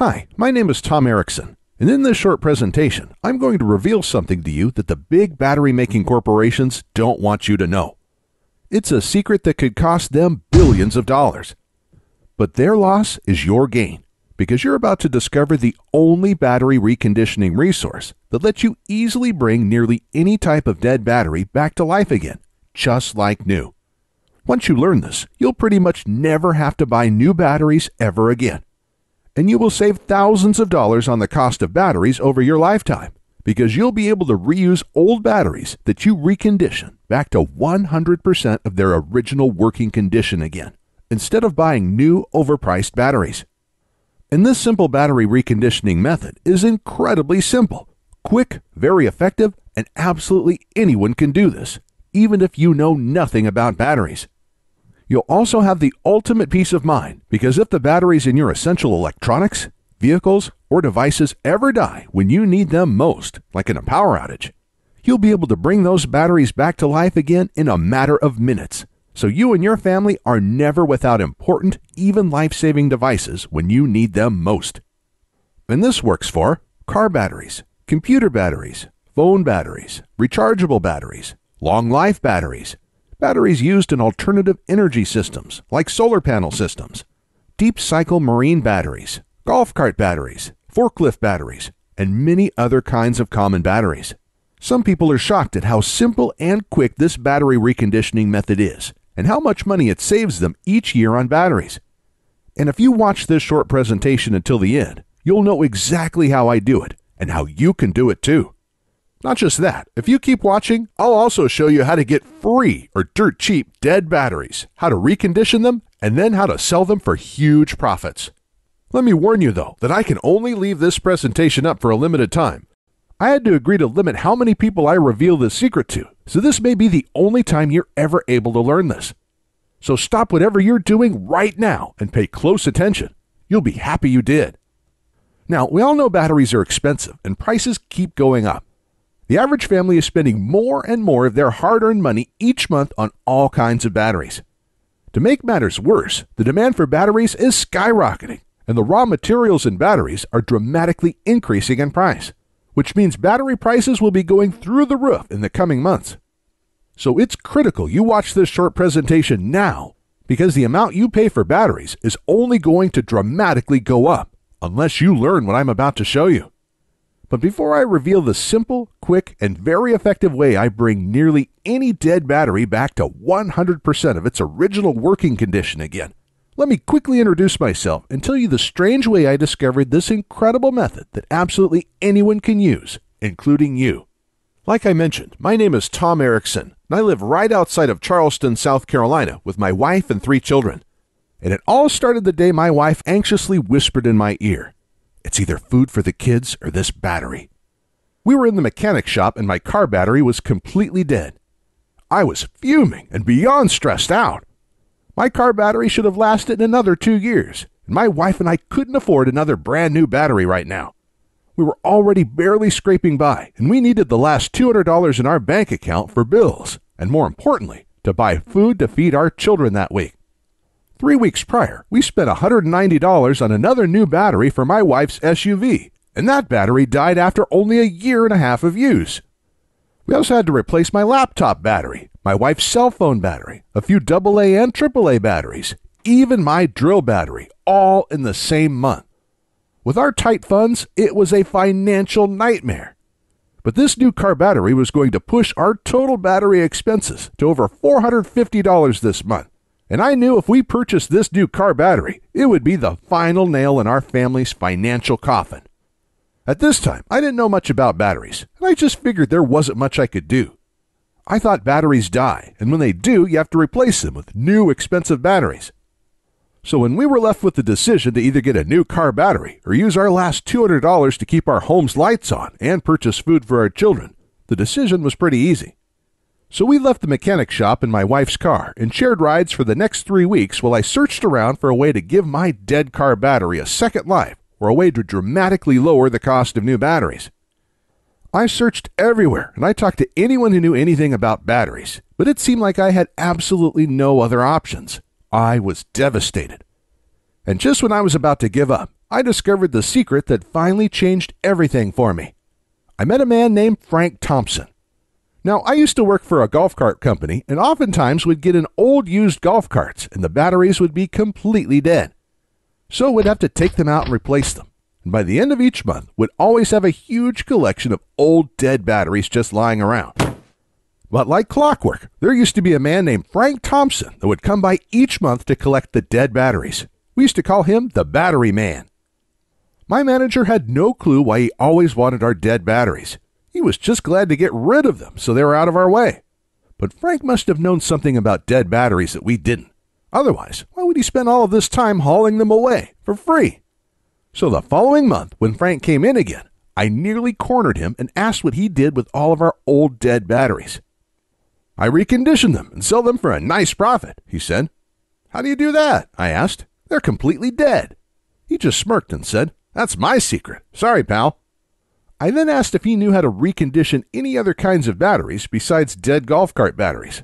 Hi, my name is Tom Erickson, and in this short presentation, I'm going to reveal something to you that the big battery-making corporations don't want you to know. It's a secret that could cost them billions of dollars. But their loss is your gain, because you're about to discover the only battery reconditioning resource that lets you easily bring nearly any type of dead battery back to life again, just like new. Once you learn this, you'll pretty much never have to buy new batteries ever again. And you will save thousands of dollars on the cost of batteries over your lifetime, because you'll be able to reuse old batteries that you recondition back to 100% of their original working condition again, instead of buying new overpriced batteries. And this simple battery reconditioning method is incredibly simple, quick, very effective, and absolutely anyone can do this, even if you know nothing about batteries. You'll also have the ultimate peace of mind, because if the batteries in your essential electronics, vehicles, or devices ever die when you need them most, like in a power outage, you'll be able to bring those batteries back to life again in a matter of minutes, so you and your family are never without important, even life-saving devices when you need them most. And this works for car batteries, computer batteries, phone batteries, rechargeable batteries, long-life batteries, batteries used in alternative energy systems like solar panel systems, deep cycle marine batteries, golf cart batteries, forklift batteries, and many other kinds of common batteries. Some people are shocked at how simple and quick this battery reconditioning method is, and how much money it saves them each year on batteries. And if you watch this short presentation until the end, you'll know exactly how I do it, and how you can do it too. Not just that, if you keep watching, I'll also show you how to get free or dirt cheap dead batteries, how to recondition them, and then how to sell them for huge profits. Let me warn you though, that I can only leave this presentation up for a limited time. I had to agree to limit how many people I reveal this secret to, so this may be the only time you're ever able to learn this. So stop whatever you're doing right now and pay close attention. You'll be happy you did. Now, we all know batteries are expensive and prices keep going up. The average family is spending more and more of their hard-earned money each month on all kinds of batteries. To make matters worse, the demand for batteries is skyrocketing, and the raw materials in batteries are dramatically increasing in price, which means battery prices will be going through the roof in the coming months. So it's critical you watch this short presentation now, because the amount you pay for batteries is only going to dramatically go up, unless you learn what I'm about to show you. But before I reveal the simple, quick, and very effective way I bring nearly any dead battery back to 100% of its original working condition again, let me quickly introduce myself and tell you the strange way I discovered this incredible method that absolutely anyone can use, including you. Like I mentioned, my name is Tom Erickson, and I live right outside of Charleston, South Carolina, with my wife and 3 children. And it all started the day my wife anxiously whispered in my ear, "It's either food for the kids or this battery." We were in the mechanic shop and my car battery was completely dead. I was fuming and beyond stressed out. My car battery should have lasted another 2 years, and my wife and I couldn't afford another brand new battery right now. We were already barely scraping by, and we needed the last $200 in our bank account for bills, and more importantly, to buy food to feed our children that week. 3 weeks prior, we spent $190 on another new battery for my wife's SUV, and that battery died after only a year and a half of use. We also had to replace my laptop battery, my wife's cell phone battery, a few AA and AAA batteries, even my drill battery, all in the same month. With our tight funds, it was a financial nightmare. But this new car battery was going to push our total battery expenses to over $450 this month. And I knew if we purchased this new car battery, it would be the final nail in our family's financial coffin. At this time, I didn't know much about batteries, and I just figured there wasn't much I could do. I thought batteries die, and when they do, you have to replace them with new expensive batteries. So when we were left with the decision to either get a new car battery or use our last $200 to keep our home's lights on and purchase food for our children, the decision was pretty easy. So we left the mechanic shop in my wife's car and shared rides for the next 3 weeks while I searched around for a way to give my dead car battery a second life or a way to dramatically lower the cost of new batteries. I searched everywhere and I talked to anyone who knew anything about batteries, but it seemed like I had absolutely no other options. I was devastated. And just when I was about to give up, I discovered the secret that finally changed everything for me. I met a man named Frank Thompson. Now, I used to work for a golf cart company, and oftentimes we'd get in old used golf carts, and the batteries would be completely dead. So we'd have to take them out and replace them. And by the end of each month, we'd always have a huge collection of old dead batteries just lying around. But like clockwork, there used to be a man named Frank Thompson that would come by each month to collect the dead batteries. We used to call him the Battery Man. My manager had no clue why he always wanted our dead batteries. He was just glad to get rid of them so they were out of our way. But Frank must have known something about dead batteries that we didn't. Otherwise, why would he spend all of this time hauling them away for free? So the following month, when Frank came in again, I nearly cornered him and asked what he did with all of our old dead batteries. "I recondition them and sell them for a nice profit," he said. "How do you do that?" I asked. "They're completely dead." He just smirked and said, "That's my secret. Sorry, pal." I then asked if he knew how to recondition any other kinds of batteries besides dead golf cart batteries.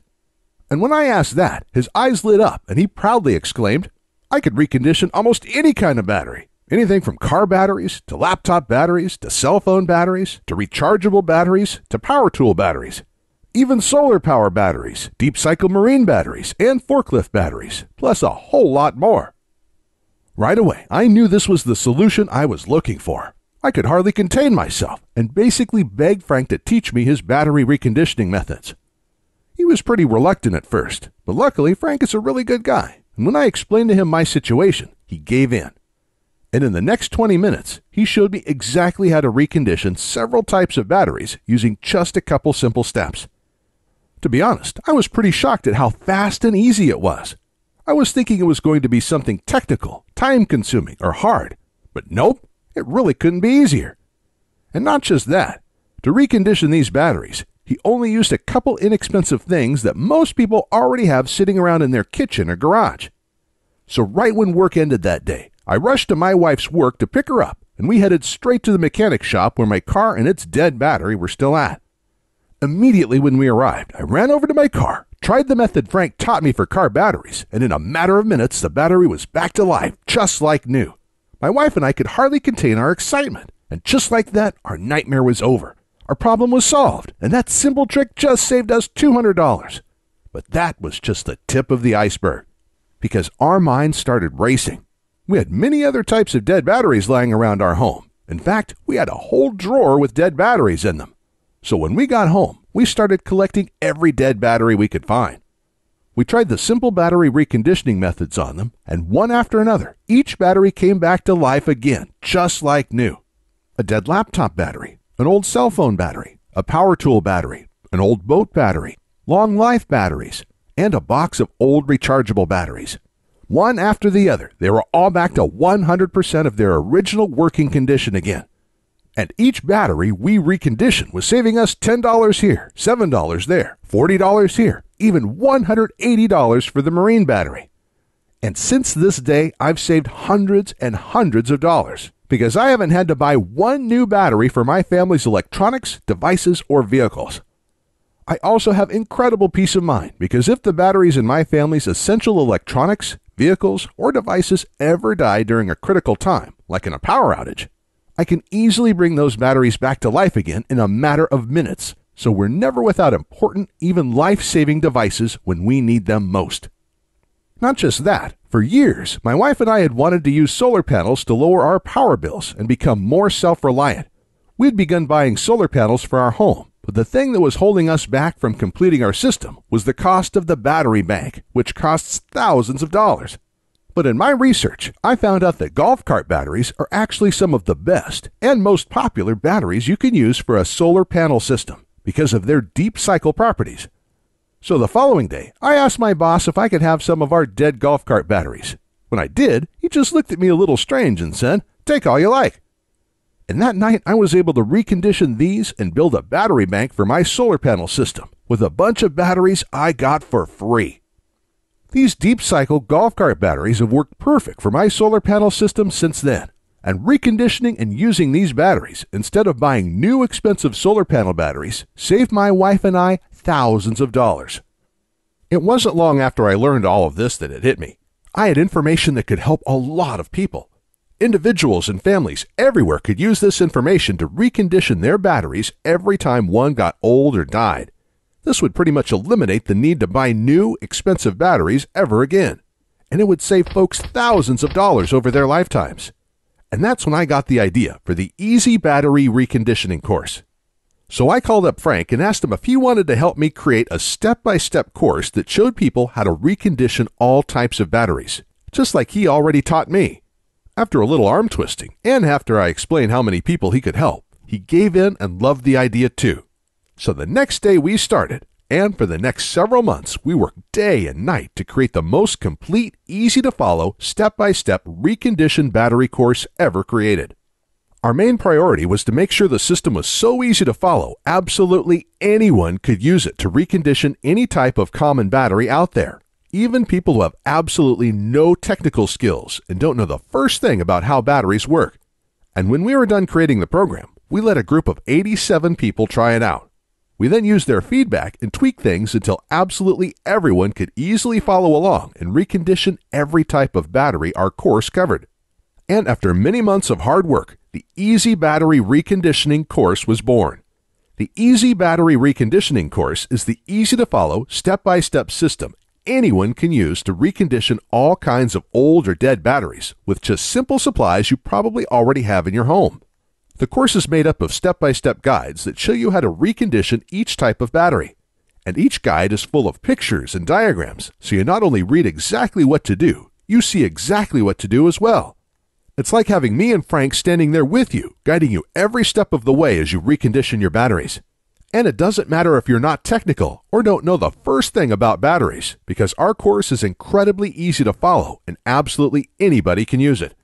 And when I asked that, his eyes lit up and he proudly exclaimed, "I could recondition almost any kind of battery. Anything from car batteries, to laptop batteries, to cell phone batteries, to rechargeable batteries, to power tool batteries. Even solar power batteries, deep cycle marine batteries, and forklift batteries, plus a whole lot more." Right away, I knew this was the solution I was looking for. I could hardly contain myself and basically begged Frank to teach me his battery reconditioning methods. He was pretty reluctant at first, but luckily Frank is a really good guy, and when I explained to him my situation, he gave in. And in the next 20 minutes, he showed me exactly how to recondition several types of batteries using just a couple simple steps. To be honest, I was pretty shocked at how fast and easy it was. I was thinking it was going to be something technical, time-consuming, or hard, but nope, it really couldn't be easier. And not just that, to recondition these batteries, he only used a couple inexpensive things that most people already have sitting around in their kitchen or garage. So right when work ended that day, I rushed to my wife's work to pick her up, and we headed straight to the mechanic shop where my car and its dead battery were still at. Immediately when we arrived, I ran over to my car, tried the method Frank taught me for car batteries, and in a matter of minutes, the battery was back to life, just like new. My wife and I could hardly contain our excitement, and just like that, our nightmare was over. Our problem was solved, and that simple trick just saved us $200. But that was just the tip of the iceberg, because our minds started racing. We had many other types of dead batteries lying around our home. In fact, we had a whole drawer with dead batteries in them. So when we got home, we started collecting every dead battery we could find. We tried the simple battery reconditioning methods on them, and one after another, each battery came back to life again, just like new. A dead laptop battery, an old cell phone battery, a power tool battery, an old boat battery, long life batteries, and a box of old rechargeable batteries. One after the other, they were all back to 100% of their original working condition again. And each battery we reconditioned was saving us $10 here, $7 there, $40 here, even $180 for the marine battery. And since this day, I've saved hundreds and hundreds of dollars because I haven't had to buy one new battery for my family's electronics, devices, or vehicles. I also have incredible peace of mind because if the batteries in my family's essential electronics, vehicles, or devices ever die during a critical time, like in a power outage, I can easily bring those batteries back to life again in a matter of minutes, so we're never without important, even life-saving devices when we need them most. Not just that, for years, my wife and I had wanted to use solar panels to lower our power bills and become more self-reliant. We had begun buying solar panels for our home, but the thing that was holding us back from completing our system was the cost of the battery bank, which costs thousands of dollars. But in my research, I found out that golf cart batteries are actually some of the best and most popular batteries you can use for a solar panel system because of their deep cycle properties. So the following day, I asked my boss if I could have some of our dead golf cart batteries. When I did, he just looked at me a little strange and said, "Take all you like." And that night, I was able to recondition these and build a battery bank for my solar panel system with a bunch of batteries I got for free. These deep cycle golf cart batteries have worked perfect for my solar panel system since then, and reconditioning and using these batteries instead of buying new expensive solar panel batteries saved my wife and I thousands of dollars. It wasn't long after I learned all of this that it hit me. I had information that could help a lot of people. Individuals and families everywhere could use this information to recondition their batteries every time one got old or died. This would pretty much eliminate the need to buy new, expensive batteries ever again, and it would save folks thousands of dollars over their lifetimes. And that's when I got the idea for the Easy Battery Reconditioning course. So I called up Frank and asked him if he wanted to help me create a step-by-step course that showed people how to recondition all types of batteries, just like he already taught me. After a little arm twisting, and after I explained how many people he could help, he gave in and loved the idea too. So the next day we started, and for the next several months we worked day and night to create the most complete, easy-to-follow, step-by-step reconditioned battery course ever created. Our main priority was to make sure the system was so easy to follow, absolutely anyone could use it to recondition any type of common battery out there. Even people who have absolutely no technical skills and don't know the first thing about how batteries work. And when we were done creating the program, we let a group of 87 people try it out. We then used their feedback and tweaked things until absolutely everyone could easily follow along and recondition every type of battery our course covered. And after many months of hard work, the Easy Battery Reconditioning course was born. The Easy Battery Reconditioning course is the easy-to-follow, step-by-step system anyone can use to recondition all kinds of old or dead batteries with just simple supplies you probably already have in your home. The course is made up of step-by-step guides that show you how to recondition each type of battery. And each guide is full of pictures and diagrams, so you not only read exactly what to do, you see exactly what to do as well. It's like having me and Frank standing there with you, guiding you every step of the way as you recondition your batteries. And it doesn't matter if you're not technical or don't know the first thing about batteries, because our course is incredibly easy to follow and absolutely anybody can use it.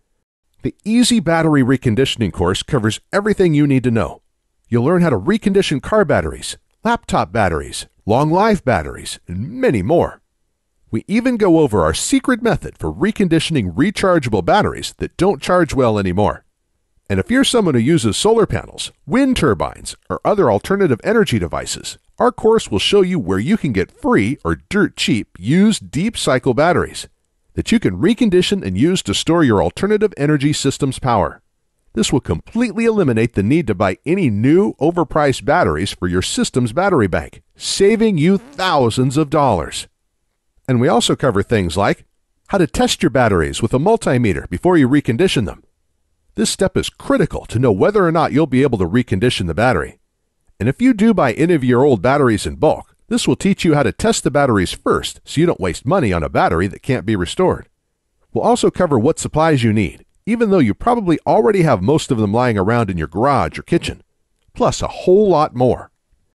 The Easy Battery Reconditioning course covers everything you need to know. You'll learn how to recondition car batteries, laptop batteries, long-life batteries, and many more. We even go over our secret method for reconditioning rechargeable batteries that don't charge well anymore. And if you're someone who uses solar panels, wind turbines, or other alternative energy devices, our course will show you where you can get free or dirt cheap used deep cycle batteries that you can recondition and use to store your alternative energy system's power. This will completely eliminate the need to buy any new, overpriced batteries for your system's battery bank, saving you thousands of dollars. And we also cover things like how to test your batteries with a multimeter before you recondition them. This step is critical to know whether or not you'll be able to recondition the battery. And if you do buy any of your old batteries in bulk, this will teach you how to test the batteries first so you don't waste money on a battery that can't be restored. We'll also cover what supplies you need, even though you probably already have most of them lying around in your garage or kitchen, plus a whole lot more.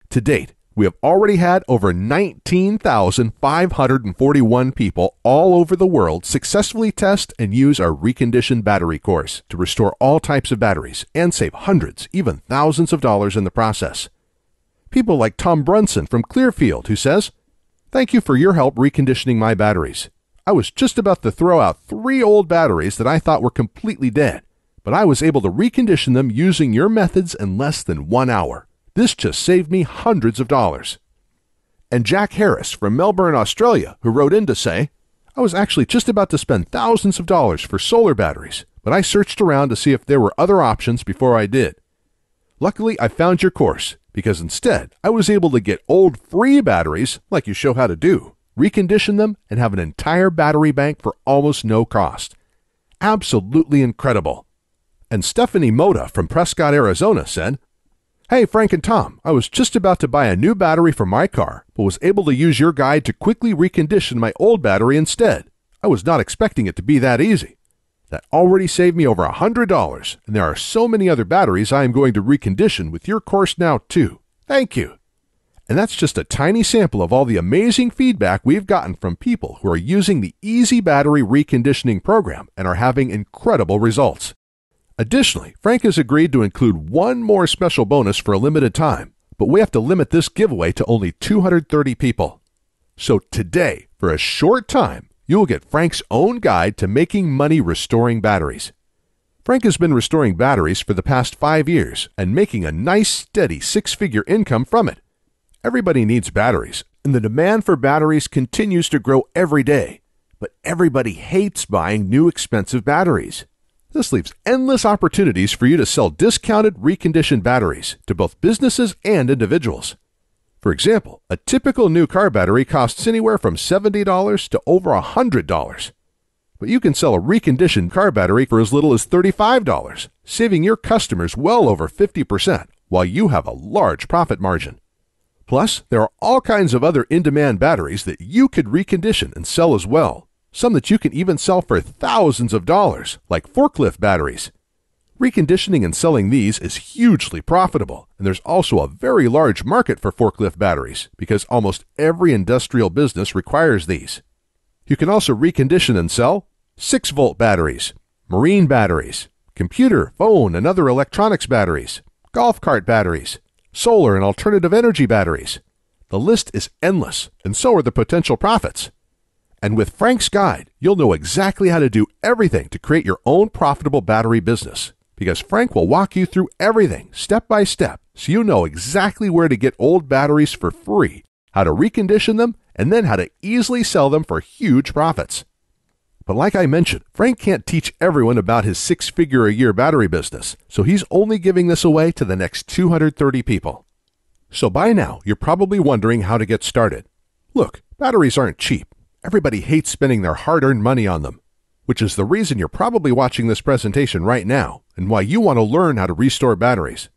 To date, we have already had over 19,541 people all over the world successfully test and use our reconditioned battery course to restore all types of batteries and save hundreds, even thousands of dollars in the process. People like Tom Brunson from Clearfield, who says, "Thank you for your help reconditioning my batteries. I was just about to throw out 3 old batteries that I thought were completely dead, but I was able to recondition them using your methods in less than 1 hour. This just saved me hundreds of dollars." And Jack Harris from Melbourne, Australia, who wrote in to say, "I was actually just about to spend thousands of dollars for solar batteries, but I searched around to see if there were other options before I did. Luckily, I found your course, because instead, I was able to get old free batteries, like you show how to do, recondition them, and have an entire battery bank for almost no cost. Absolutely incredible." And Stephanie Moda from Prescott, Arizona said, "Hey, Frank and Tom, I was just about to buy a new battery for my car, but was able to use your guide to quickly recondition my old battery instead. I was not expecting it to be that easy. That already saved me over $100, and there are so many other batteries I am going to recondition with your course now too. Thank you." And that's just a tiny sample of all the amazing feedback we've gotten from people who are using the Easy Battery Reconditioning program and are having incredible results. Additionally, Frank has agreed to include one more special bonus for a limited time, but we have to limit this giveaway to only 230 people. So today, for a short time, you will get Frank's own guide to making money restoring batteries. Frank has been restoring batteries for the past 5 years and making a nice, steady 6-figure income from it. Everybody needs batteries, and the demand for batteries continues to grow every day, but everybody hates buying new expensive batteries. This leaves endless opportunities for you to sell discounted reconditioned batteries to both businesses and individuals. For example, a typical new car battery costs anywhere from $70 to over $100. But you can sell a reconditioned car battery for as little as $35, saving your customers well over 50% while you have a large profit margin. Plus, there are all kinds of other in-demand batteries that you could recondition and sell as well, some that you can even sell for thousands of dollars, like forklift batteries. Reconditioning and selling these is hugely profitable, and there's also a very large market for forklift batteries because almost every industrial business requires these. You can also recondition and sell 6-volt batteries, marine batteries, computer, phone, and other electronics batteries, golf cart batteries, solar and alternative energy batteries. The list is endless, and so are the potential profits. And with Frank's guide, you'll know exactly how to do everything to create your own profitable battery business, because Frank will walk you through everything step by step so you know exactly where to get old batteries for free, how to recondition them, and then how to easily sell them for huge profits. But like I mentioned, Frank can't teach everyone about his 6-figure-a-year battery business, so he's only giving this away to the next 230 people. So by now, you're probably wondering how to get started. Look, batteries aren't cheap. Everybody hates spending their hard-earned money on them, which is the reason you're probably watching this presentation right now and why you want to learn how to restore batteries.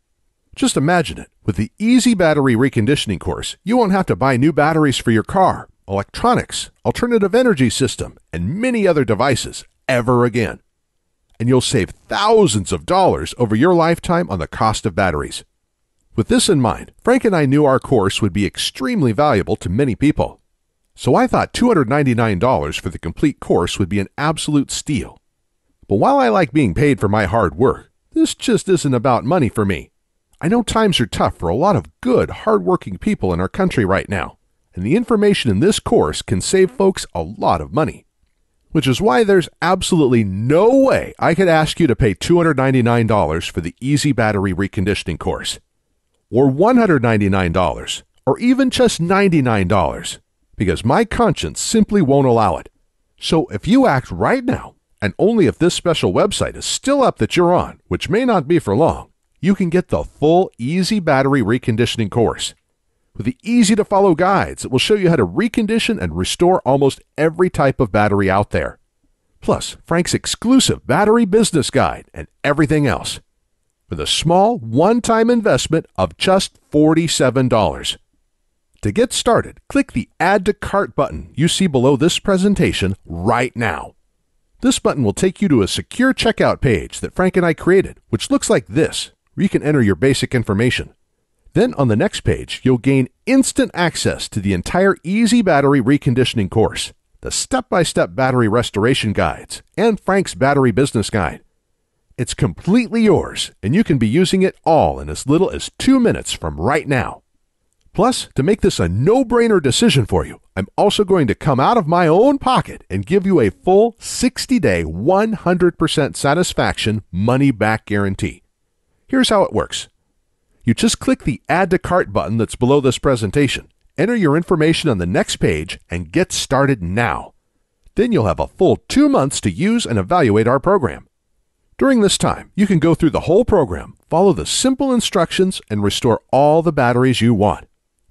Just imagine it. With the Easy Battery Reconditioning course, you won't have to buy new batteries for your car, electronics, alternative energy system, and many other devices ever again. And you'll save thousands of dollars over your lifetime on the cost of batteries. With this in mind, Frank and I knew our course would be extremely valuable to many people. So I thought $299 for the complete course would be an absolute steal. But while I like being paid for my hard work, this just isn't about money for me. I know times are tough for a lot of good, hard-working people in our country right now, and the information in this course can save folks a lot of money. Which is why there's absolutely no way I could ask you to pay $299 for the Easy Battery Reconditioning course, or $199, or even just $99, because my conscience simply won't allow it. So if you act right now, and only if this special website is still up that you're on, which may not be for long, you can get the full Easy Battery Reconditioning course. With the easy-to-follow guides that will show you how to recondition and restore almost every type of battery out there. Plus, Frank's exclusive battery business guide and everything else. With a small, one-time investment of just $47. To get started, click the Add to Cart button you see below this presentation right now. This button will take you to a secure checkout page that Frank and I created, which looks like this, where you can enter your basic information. Then on the next page, you'll gain instant access to the entire Easy Battery Reconditioning course, the step-by-step battery restoration guides, and Frank's battery business guide. It's completely yours, and you can be using it all in as little as 2 minutes from right now. Plus, to make this a no-brainer decision for you, I'm also going to come out of my own pocket and give you a full 60-day, 100% satisfaction money-back guarantee. Here's how it works. You just click the Add to Cart button that's below this presentation, enter your information on the next page, and get started now. Then you'll have a full 2 months to use and evaluate our program. During this time, you can go through the whole program, follow the simple instructions, and restore all the batteries you want.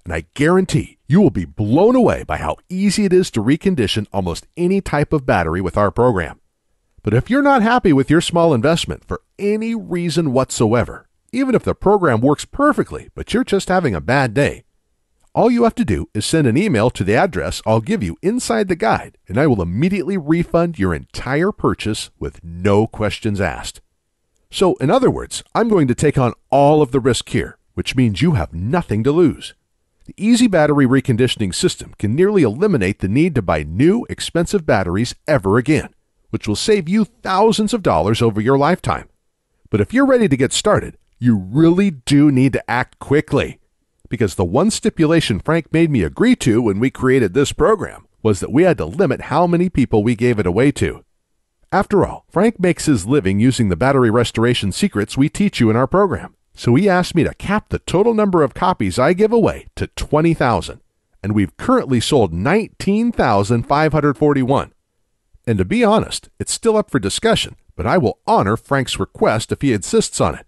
And I guarantee you will be blown away by how easy it is to recondition almost any type of battery with our program. But if you're not happy with your small investment for any reason whatsoever, even if the program works perfectly, but you're just having a bad day, all you have to do is send an email to the address I'll give you inside the guide, and I will immediately refund your entire purchase with no questions asked. So, in other words, I'm going to take on all of the risk here, which means you have nothing to lose. The Easy Battery Reconditioning system can nearly eliminate the need to buy new, expensive batteries ever again, which will save you thousands of dollars over your lifetime. But if you're ready to get started, you really do need to act quickly, because the one stipulation Frank made me agree to when we created this program was that we had to limit how many people we gave it away to. After all, Frank makes his living using the battery restoration secrets we teach you in our program, so he asked me to cap the total number of copies I give away to 20,000, and we've currently sold 19,541. And to be honest, it's still up for discussion, but I will honor Frank's request if he insists on it.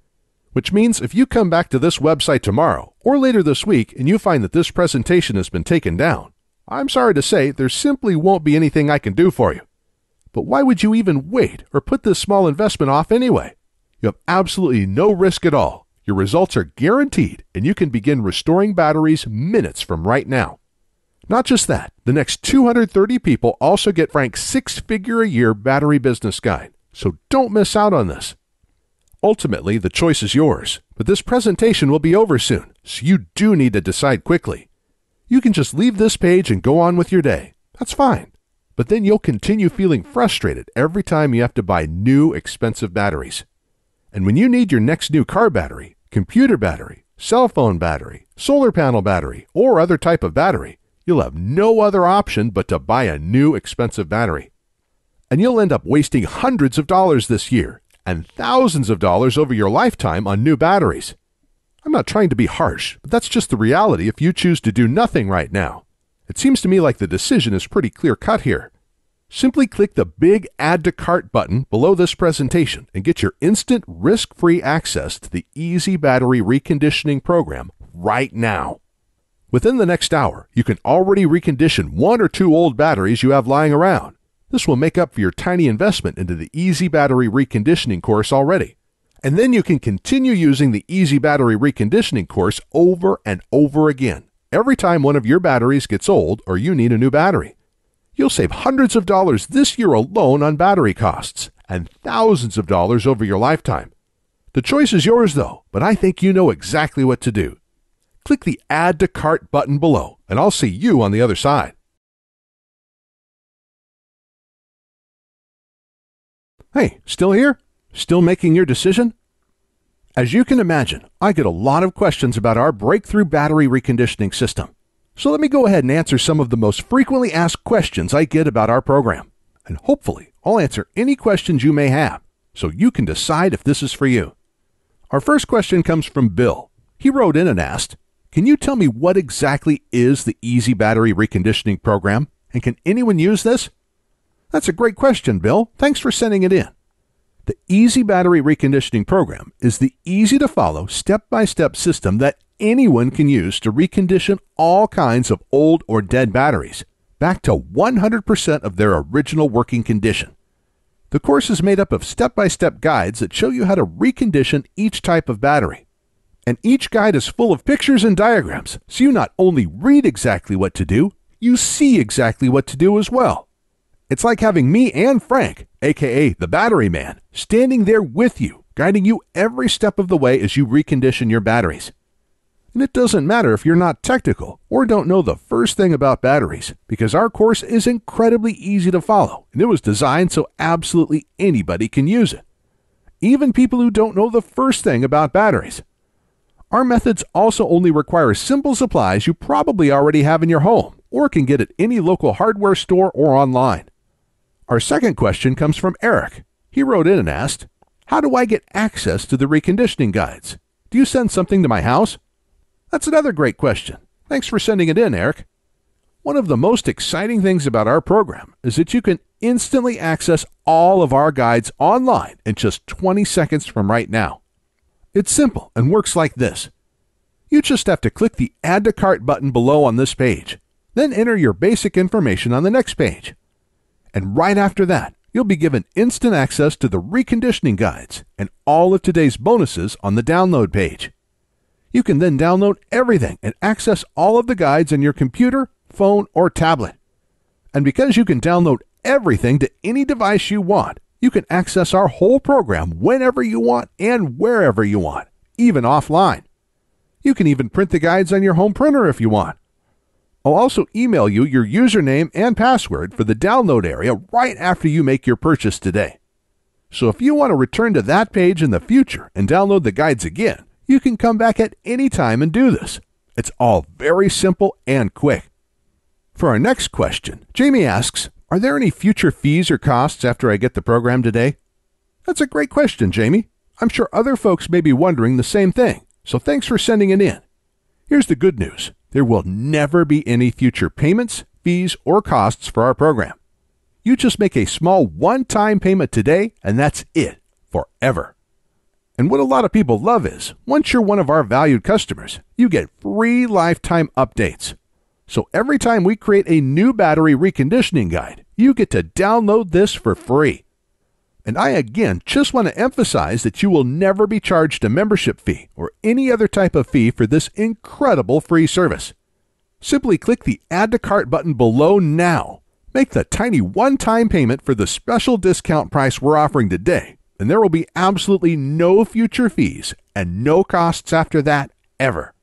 Which means if you come back to this website tomorrow or later this week and you find that this presentation has been taken down, I'm sorry to say there simply won't be anything I can do for you. But why would you even wait or put this small investment off anyway? You have absolutely no risk at all. Your results are guaranteed and you can begin restoring batteries minutes from right now. Not just that, the next 230 people also get Frank's 6-figure-a-year battery business guide. So don't miss out on this. Ultimately, the choice is yours, but this presentation will be over soon, so you do need to decide quickly. You can just leave this page and go on with your day. That's fine. But then you'll continue feeling frustrated every time you have to buy new, expensive batteries. And when you need your next new car battery, computer battery, cell phone battery, solar panel battery, or other type of battery, you'll have no other option but to buy a new, expensive battery. And you'll end up wasting hundreds of dollars this year and thousands of dollars over your lifetime on new batteries. I'm not trying to be harsh, but that's just the reality if you choose to do nothing right now. It seems to me like the decision is pretty clear-cut here. Simply click the big Add to Cart button below this presentation and get your instant risk-free access to the Easy Battery Reconditioning program right now. Within the next hour, you can already recondition 1 or 2 old batteries you have lying around. This will make up for your tiny investment into the Easy Battery Reconditioning course already. And then you can continue using the Easy Battery Reconditioning course over and over again, every time one of your batteries gets old or you need a new battery. You'll save hundreds of dollars this year alone on battery costs and thousands of dollars over your lifetime. The choice is yours though, but I think you know exactly what to do. Click the Add to Cart button below, and I'll see you on the other side. Hey, still here? Still making your decision? As you can imagine, I get a lot of questions about our breakthrough battery reconditioning system. So let me go ahead and answer some of the most frequently asked questions I get about our program. And hopefully, I'll answer any questions you may have, so you can decide if this is for you. Our first question comes from Bill. He wrote in and asked, "Can you tell me what exactly is the Easy Battery Reconditioning program, and can anyone use this?" That's a great question, Bill. Thanks for sending it in. The Easy Battery Reconditioning program is the easy-to-follow, step-by-step system that anyone can use to recondition all kinds of old or dead batteries back to 100% of their original working condition. The course is made up of step-by-step guides that show you how to recondition each type of battery. And each guide is full of pictures and diagrams, so you not only read exactly what to do, you see exactly what to do as well. It's like having me and Frank, aka the Battery Man, standing there with you, guiding you every step of the way as you recondition your batteries. And it doesn't matter if you're not technical or don't know the first thing about batteries, because our course is incredibly easy to follow, and it was designed so absolutely anybody can use it. Even people who don't know the first thing about batteries. Our methods also only require simple supplies you probably already have in your home or can get at any local hardware store or online. Our second question comes from Eric. He wrote in and asked, "How do I get access to the reconditioning guides? Do you send something to my house?" That's another great question. Thanks for sending it in, Eric. One of the most exciting things about our program is that you can instantly access all of our guides online in just 20 seconds from right now. It's simple and works like this. You just have to click the Add to Cart button below on this page, then enter your basic information on the next page. And right after that, you'll be given instant access to the reconditioning guides and all of today's bonuses on the download page. You can then download everything and access all of the guides on your computer, phone, or tablet. And because you can download everything to any device you want, you can access our whole program whenever you want and wherever you want, even offline. You can even print the guides on your home printer if you want. I'll also email you your username and password for the download area right after you make your purchase today. So if you want to return to that page in the future and download the guides again, you can come back at any time and do this. It's all very simple and quick. For our next question, Jamie asks, "Are there any future fees or costs after I get the program today?" That's a great question, Jamie. I'm sure other folks may be wondering the same thing, so thanks for sending it in. Here's the good news. There will never be any future payments, fees, or costs for our program. You just make a small one-time payment today, and that's it, forever. And what a lot of people love is, once you're one of our valued customers, you get free lifetime updates. So every time we create a new battery reconditioning guide, you get to download this for free. And I again just want to emphasize that you will never be charged a membership fee or any other type of fee for this incredible free service. Simply click the Add to Cart button below now. Make the tiny one-time payment for the special discount price we're offering today, and there will be absolutely no future fees and no costs after that ever.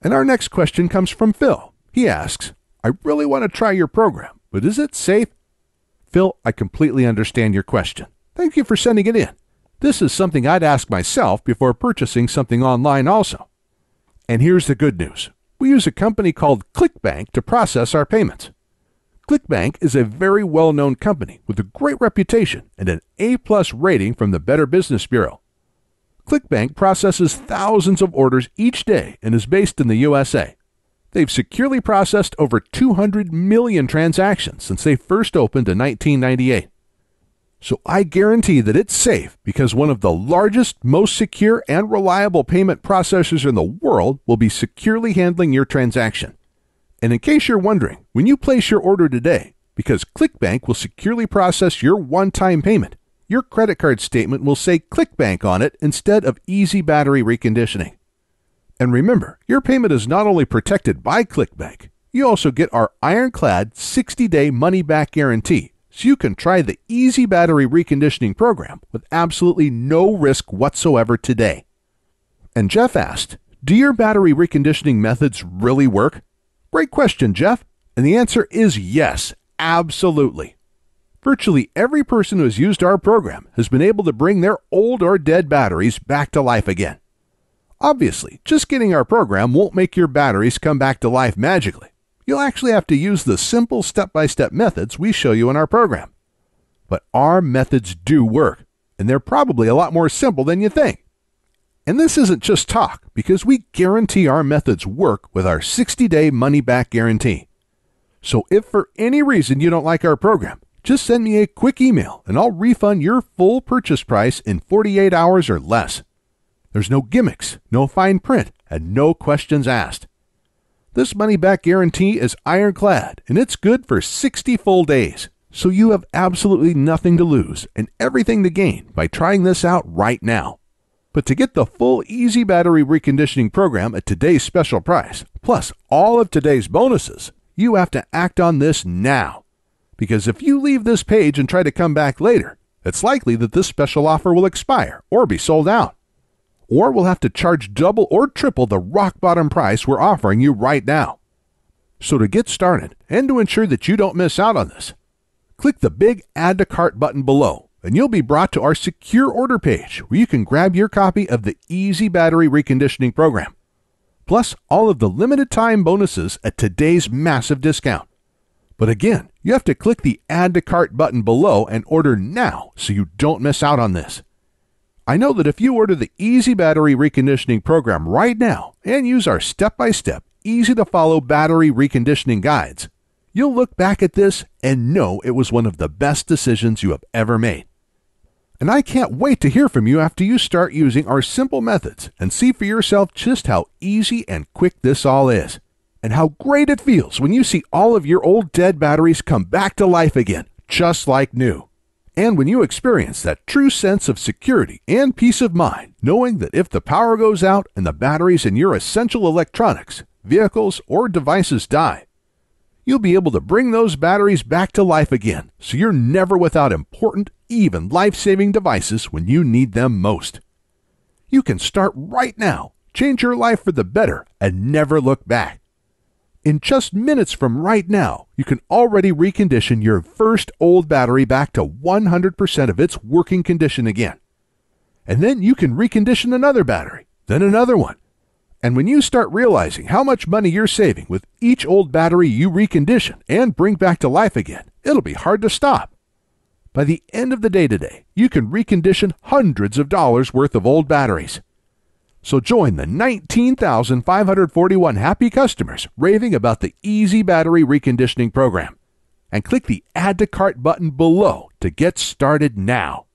And our next question comes from Phil. He asks, I really want to try your program, but is it safe? Phil, I completely understand your question. Thank you for sending it in. This is something I'd ask myself before purchasing something online also. And here's the good news. We use a company called ClickBank to process our payments. ClickBank is a very well-known company with a great reputation and an A+ rating from the Better Business Bureau. ClickBank processes thousands of orders each day and is based in the USA. They've securely processed over 200 million transactions since they first opened in 1998. So I guarantee that it's safe because one of the largest, most secure, and reliable payment processors in the world will be securely handling your transaction. And in case you're wondering, when you place your order today, because ClickBank will securely process your one-time payment, your credit card statement will say ClickBank on it instead of Easy Battery Reconditioning. And remember, your payment is not only protected by ClickBank, you also get our ironclad 60-day money-back guarantee, so you can try the Easy Battery Reconditioning program with absolutely no risk whatsoever today. And Jeff asked, do your battery reconditioning methods really work? Great question, Jeff. And the answer is yes, absolutely. Virtually every person who has used our program has been able to bring their old or dead batteries back to life again. Obviously, just getting our program won't make your batteries come back to life magically. You'll actually have to use the simple step-by-step methods we show you in our program. But our methods do work, and they're probably a lot more simple than you think. And this isn't just talk, because we guarantee our methods work with our 60-day money-back guarantee. So if for any reason you don't like our program, just send me a quick email, and I'll refund your full purchase price in 48 hours or less. There's no gimmicks, no fine print, and no questions asked. This money-back guarantee is ironclad, and it's good for 60 full days. So you have absolutely nothing to lose and everything to gain by trying this out right now. But to get the full Easy Battery Reconditioning program at today's special price, plus all of today's bonuses, you have to act on this now. Because if you leave this page and try to come back later, it's likely that this special offer will expire or be sold out. Or we'll have to charge double or triple the rock-bottom price we're offering you right now. So to get started, and to ensure that you don't miss out on this, click the big Add to Cart button below, and you'll be brought to our secure order page where you can grab your copy of the Easy Battery Reconditioning program, plus all of the limited time bonuses at today's massive discount. But again, you have to click the Add to Cart button below and order now so you don't miss out on this. I know that if you order the Easy Battery Reconditioning program right now and use our step-by-step, easy-to-follow battery reconditioning guides, you'll look back at this and know it was one of the best decisions you have ever made. And I can't wait to hear from you after you start using our simple methods and see for yourself just how easy and quick this all is, and how great it feels when you see all of your old dead batteries come back to life again, just like new. And when you experience that true sense of security and peace of mind, knowing that if the power goes out and the batteries in your essential electronics, vehicles, or devices die, you'll be able to bring those batteries back to life again, so you're never without important, even life-saving devices when you need them most. You can start right now, change your life for the better, and never look back. In just minutes from right now, you can already recondition your first old battery back to 100% of its working condition again. And then you can recondition another battery, then another one. And when you start realizing how much money you're saving with each old battery you recondition and bring back to life again, it'll be hard to stop. By the end of the day today, you can recondition hundreds of dollars worth of old batteries. So join the 19,541 happy customers raving about the Easy Battery Reconditioning program. and click the Add to Cart button below to get started now.